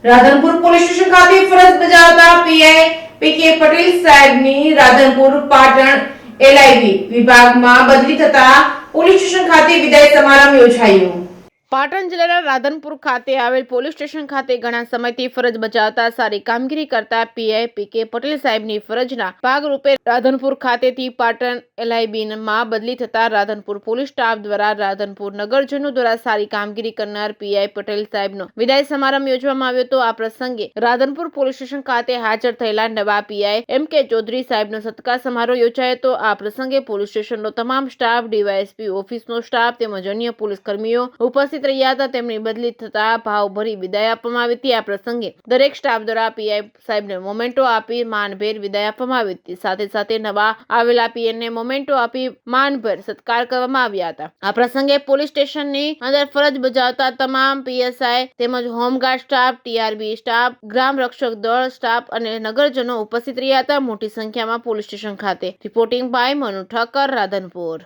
Radhanpur police station ખાતે ફરજ બજાવતા પીઆઈ પીકે પટેલ સાહેબની રાધનપુર પાટણ એલઆઈબી વિભાગમાં બદલી થતા પોલીસ સ્ટેશન ખાતે વિદાય સમારંભ યોજાયો। પાટણ જિલ્લાના રાધનપુર ખાતે આવેલ પોલીસ સ્ટેશન ખાતે ઘણા સમયથી ફરજ બજાવતા સારી કામગીરી કરતા પીઆઈ પીકે પટેલ સાહેબની ફરજના ભાગરૂપે રાધનપુર ખાતેથી પાટણ એલઆઈબીમાં બદલી થતા રાધનપુર પોલીસ સ્ટાફ દ્વારા રાધનપુર નગરજનો દ્વારા સારી કામગીરી કરનાર પીઆઈ પટેલ સાહેબનો વિદાય સમારંભ યોજવામાં આવ્યો હતો। આ પ્રસંગે રાધનપુર પોલીસ સ્ટેશન ખાતે હાજર થયેલા નવા પીઆઈ એમ.કે. ચૌધરી સાહેબનો સત્કાર સમારોહ યોજાયો હતો। આ પ્રસંગે પોલીસ સ્ટેશનનો તમામ સ્ટાફ, ડીવાયએસપી ઓફિસનો સ્ટાફ તેમજ અન્ય પોલીસ કર્મીઓ ઉપસ્થિત રહ્યા હતા। તેમની બદલી થતા ભાવભરી વિદાય આપવામાં આવી હતી। આ પ્રસંગે દરેક સ્ટાફ દ્વારા પીઆઈ સાહેબને મોમેન્ટો આપી માનભેર વિદાય આપવામાં આવી હતી। સાથે સાથે નવા આવેલા પીએને મોમેન્ટો આપી માનભેર સત્કાર કરવામાં આવ્યા હતા। આ પ્રસંગે પોલીસ સ્ટેશનની અંદર ફરજ બજાવતા તમામ પીએસઆઈ તેમજ હોમગાર્ડ સ્ટાફ, ટીઆરબી સ્ટાફ, ગ્રામ રક્ષક દળ સ્ટાફ અને નગરજનો ઉપસ્થિત રહ્યા હતા। મોટી સંખ્યામાં પોલીસ સ્ટેશન ખાતે રિપોર્ટિંગ બાય મનુ ઠક્કર, રાધનપુર।